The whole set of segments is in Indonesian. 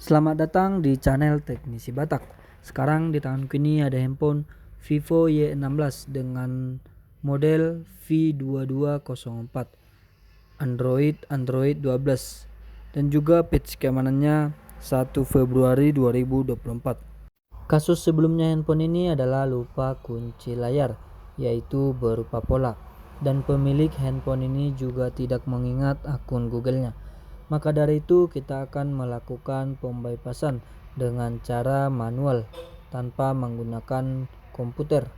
Selamat datang di channel Teknisi Batak. Sekarang di tanganku ini ada handphone Vivo Y16 dengan model V2204, Android 12, dan juga patch keamanannya 1 Februari 2024. Kasus sebelumnya handphone ini adalah lupa kunci layar, yaitu berupa pola, dan pemilik handphone ini juga tidak mengingat akun Google-nya. Maka dari itu kita akan melakukan pembypassan dengan cara manual tanpa menggunakan komputer.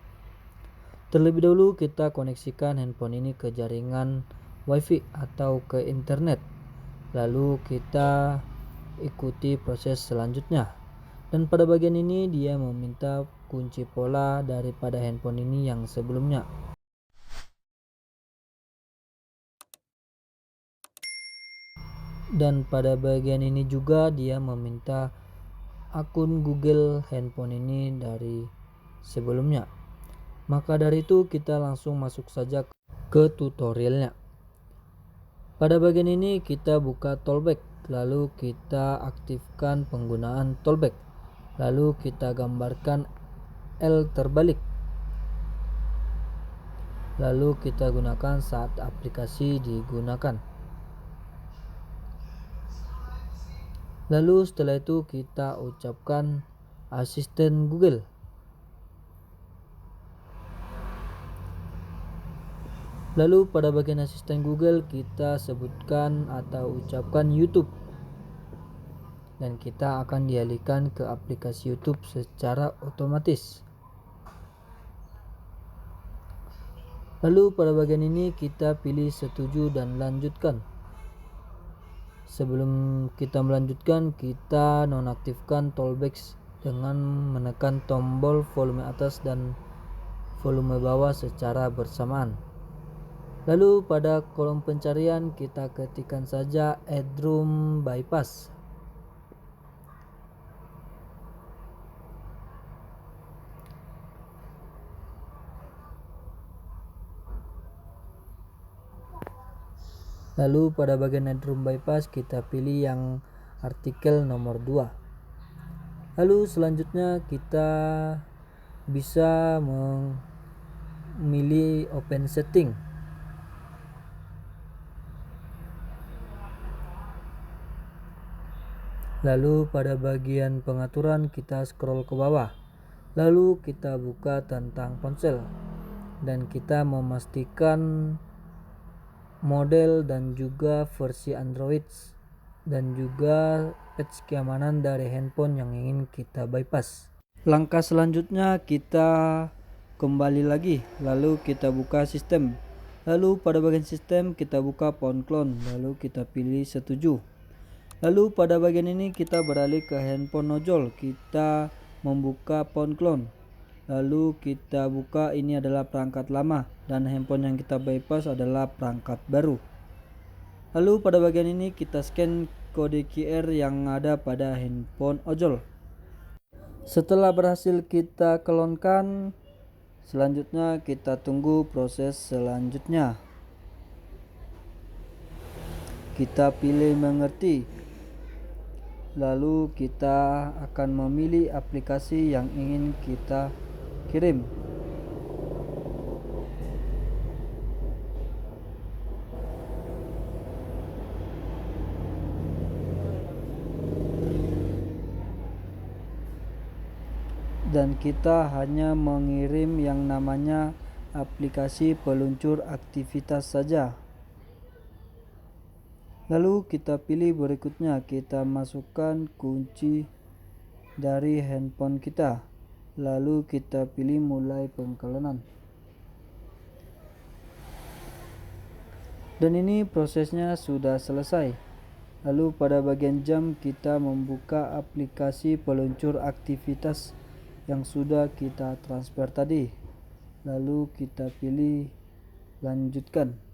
Terlebih dahulu kita koneksikan handphone ini ke jaringan WiFi atau ke internet. Lalu kita ikuti proses selanjutnya. Dan pada bagian ini dia meminta kunci pola daripada handphone ini yang sebelumnya. Dan pada bagian ini juga dia meminta akun Google handphone ini dari sebelumnya. Maka dari itu kita langsung masuk saja ke tutorialnya. Pada bagian ini kita buka Tollback, lalu kita aktifkan penggunaan Tollback, lalu kita gambarkan L terbalik, lalu kita gunakan saat aplikasi digunakan. Lalu setelah itu kita ucapkan asisten Google. Lalu pada bagian asisten Google kita sebutkan atau ucapkan YouTube. Dan kita akan dialihkan ke aplikasi YouTube secara otomatis. Lalu pada bagian ini kita pilih setuju dan lanjutkan. Sebelum kita melanjutkan, kita nonaktifkan Tollback dengan menekan tombol volume atas dan volume bawah secara bersamaan. Lalu pada kolom pencarian kita ketikkan saja Headroom Bypass. Lalu pada bagian Headroom Bypass kita pilih yang artikel nomor 2. Lalu selanjutnya kita bisa memilih Open Setting. Lalu pada bagian pengaturan kita scroll ke bawah. Lalu kita buka tentang ponsel dan kita memastikan model dan juga versi Android dan juga patch keamanan dari handphone yang ingin kita bypass. Langkah selanjutnya kita kembali lagi, lalu kita buka sistem. Lalu pada bagian sistem kita buka phone clone, lalu kita pilih setuju. Lalu pada bagian ini kita beralih ke handphone ojol, kita membuka phone clone. Lalu kita buka, ini adalah perangkat lama dan handphone yang kita bypass adalah perangkat baru. Lalu pada bagian ini kita scan kode QR yang ada pada handphone ojol. Setelah berhasil kita klonkan, selanjutnya kita tunggu proses selanjutnya. Kita pilih mengerti. Lalu kita akan memilih aplikasi yang ingin kita kirim. Dan kita hanya mengirim yang namanya aplikasi peluncur aktivitas saja. Lalu kita pilih berikutnya, kita masukkan kunci dari handphone kita. Lalu kita pilih mulai pengklonan. Dan ini prosesnya sudah selesai. Lalu pada bagian jam kita membuka aplikasi peluncur aktivitas yang sudah kita transfer tadi. Lalu kita pilih lanjutkan.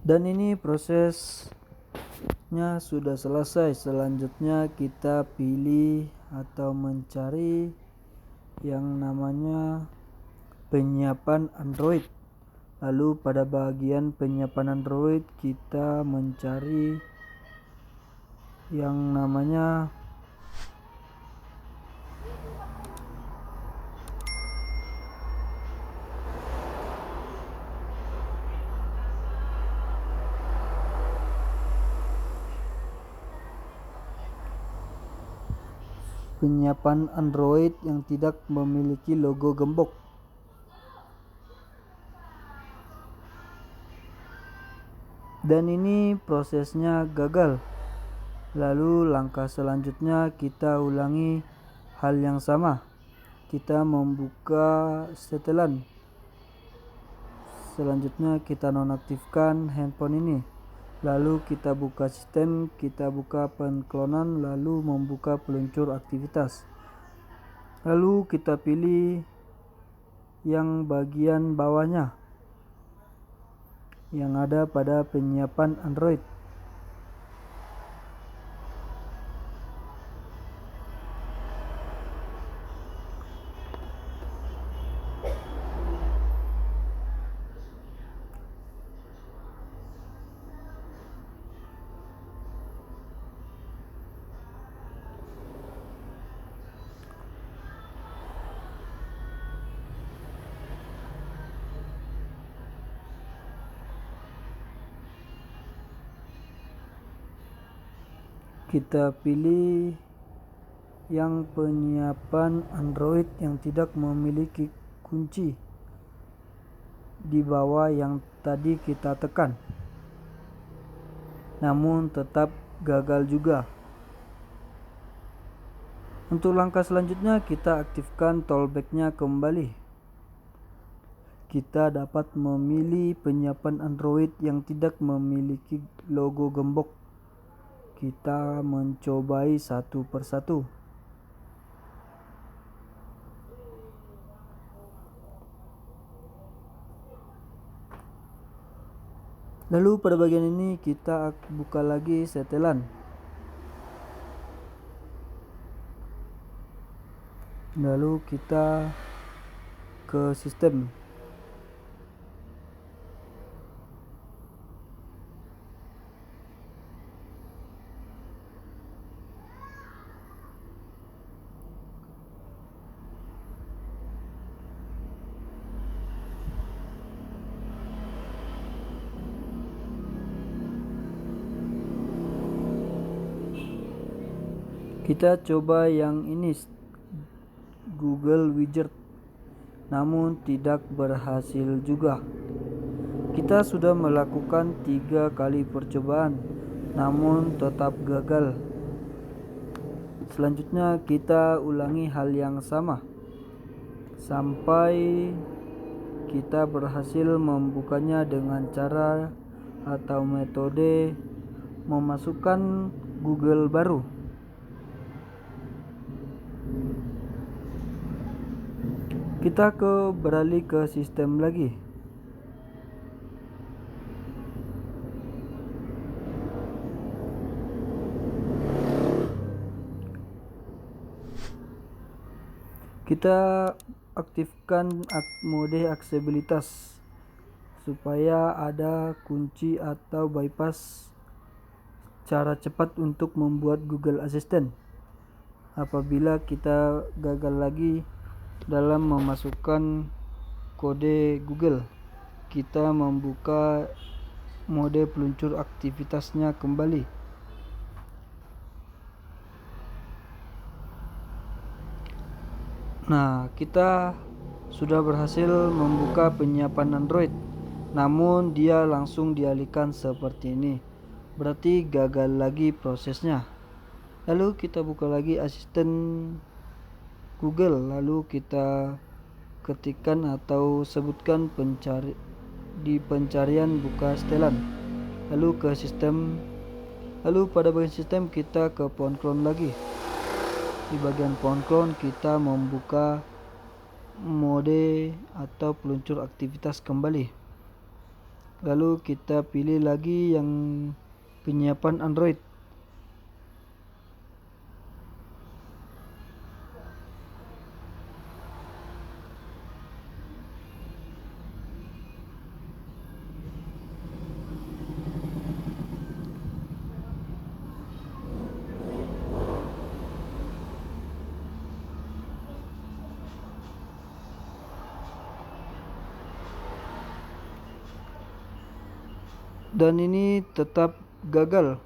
Dan ini prosesnya sudah selesai. Selanjutnya kita pilih atau mencari yang namanya penyiapan Android. Lalu pada bagian penyiapan Android kita mencari yang namanya penyiapan Android yang tidak memiliki logo gembok. Dan ini prosesnya gagal. Lalu langkah selanjutnya kita ulangi hal yang sama. Kita membuka setelan. Selanjutnya kita nonaktifkan handphone ini. Lalu kita buka sistem, kita buka penklonan, lalu membuka peluncur aktivitas. Lalu kita pilih yang bagian bawahnya yang ada pada penyiapan Android. Kita pilih yang penyiapan Android yang tidak memiliki kunci di bawah yang tadi kita tekan. Namun tetap gagal juga. Untuk langkah selanjutnya kita aktifkan toolbar-nya kembali. Kita dapat memilih penyiapan Android yang tidak memiliki logo gembok. Kita mencobai satu persatu. Lalu pada bagian ini kita buka lagi setelan. Lalu kita ke sistem. Kita coba yang ini, Google Widget, namun tidak berhasil juga. Kita sudah melakukan 3 kali percobaan, namun tetap gagal. Selanjutnya kita ulangi hal yang sama sampai kita berhasil membukanya dengan cara atau metode memasukkan Google baru. Kita beralih ke sistem lagi. Kita aktifkan mode aksesibilitas supaya ada kunci atau bypass cara cepat untuk membuat Google Assistant. Apabila kita gagal lagi dalam memasukkan kode Google, kita membuka mode peluncur aktivitasnya kembali. Nah, kita sudah berhasil membuka penyiapan Android, namun dia langsung dialihkan seperti ini. Berarti gagal lagi prosesnya. Lalu kita buka lagi asisten Google, lalu kita ketikkan atau sebutkan di pencarian buka setelan, lalu ke sistem. Lalu pada bagian sistem kita ke phone clone lagi. Di bagian phone clone kita membuka mode atau peluncur aktivitas kembali. Lalu kita pilih lagi yang penyiapan Android. Dan ini tetap gagal.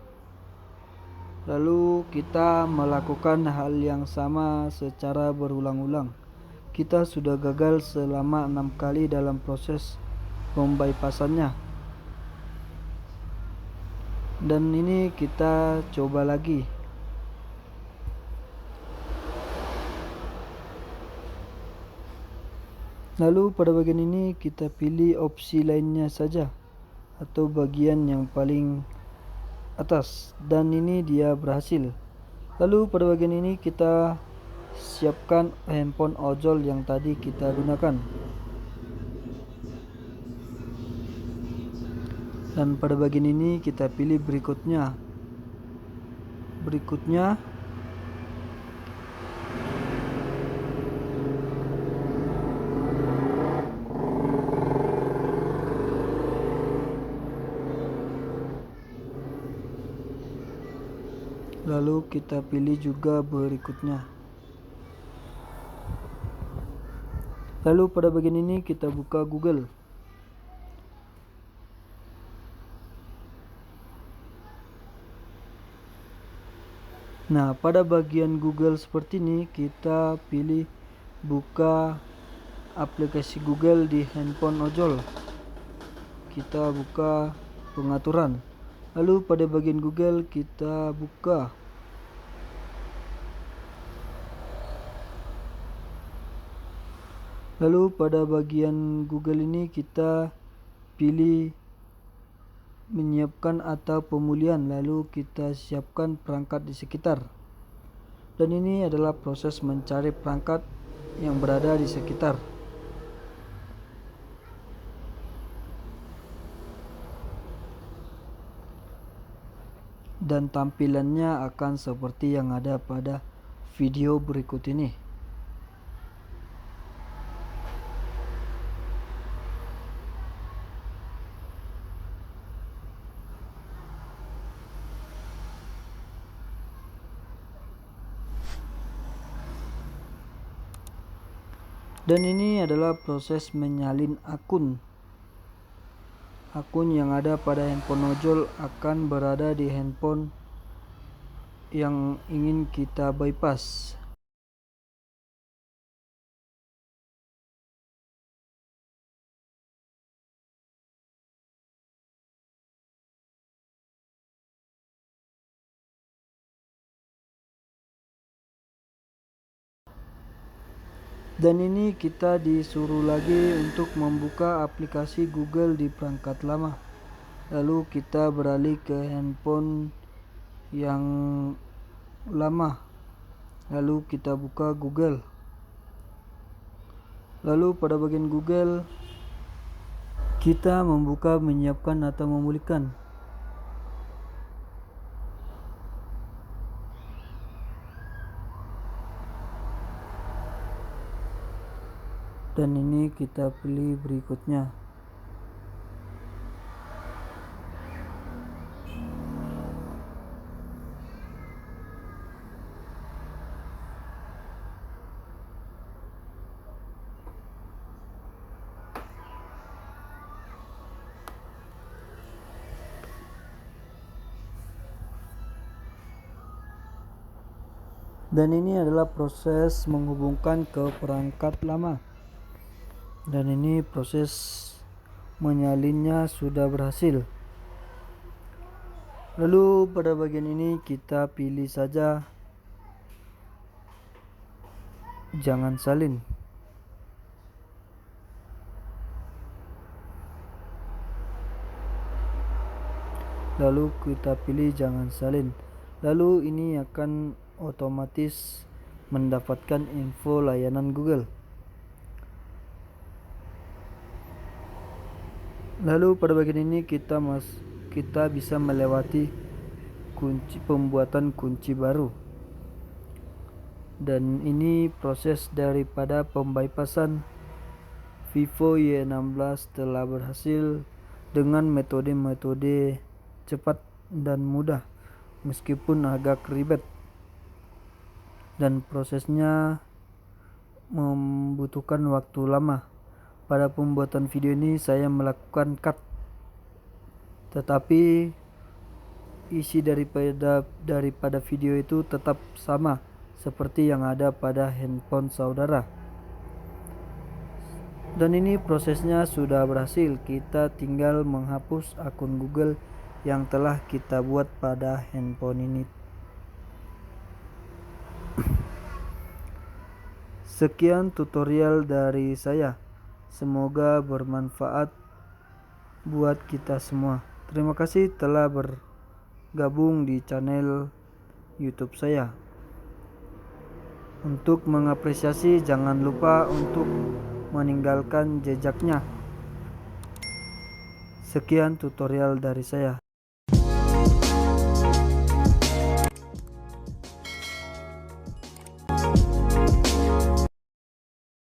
Lalu kita melakukan hal yang sama secara berulang-ulang. Kita sudah gagal selama 6 kali dalam proses pembypassannya. Dan ini kita coba lagi. Lalu pada bagian ini kita pilih opsi lainnya saja atau bagian yang paling atas, dan ini dia berhasil. Lalu pada bagian ini kita siapkan handphone ojol yang tadi kita gunakan. Dan pada bagian ini kita pilih berikutnya. Lalu kita pilih juga berikutnya. Lalu pada bagian ini kita buka Google. Nah, pada bagian Google seperti ini kita pilih buka aplikasi Google di handphone ojol. Kita buka pengaturan. Lalu pada bagian Google kita buka. Lalu pada bagian Google ini kita pilih menyiapkan atau pemulihan, lalu kita siapkan perangkat di sekitar. Dan ini adalah proses mencari perangkat yang berada di sekitar. Dan tampilannya akan seperti yang ada pada video berikut ini. Dan ini adalah proses menyalin akun yang ada pada handphone ojol akan berada di handphone yang ingin kita bypass. Dan ini kita disuruh lagi untuk membuka aplikasi Google di perangkat lama. Lalu kita beralih ke handphone yang lama. Lalu kita buka Google. Lalu pada bagian Google kita membuka menyiapkan atau memulihkan. Dan ini kita pilih berikutnya. Dan ini adalah proses menghubungkan ke perangkat lama. Dan ini proses menyalinnya sudah berhasil. Lalu pada bagian ini kita pilih saja jangan salin. Lalu kita pilih jangan salin. Lalu ini akan otomatis mendapatkan info layanan Google. Lalu pada bagian ini kita bisa melewati pembuatan kunci baru. Dan ini proses daripada pembypassan Vivo Y16 telah berhasil dengan metode-metode cepat dan mudah, meskipun agak ribet dan prosesnya membutuhkan waktu lama. Pada pembuatan video ini saya melakukan cut, tetapi isi daripada video itu tetap sama seperti yang ada pada handphone saudara. Dan ini prosesnya sudah berhasil. Kita tinggal menghapus akun Google yang telah kita buat pada handphone ini. Sekian tutorial dari saya. Semoga bermanfaat buat kita semua. Terima kasih telah bergabung di channel YouTube saya. Untuk mengapresiasi, jangan lupa untuk meninggalkan jejaknya. Sekian tutorial dari saya.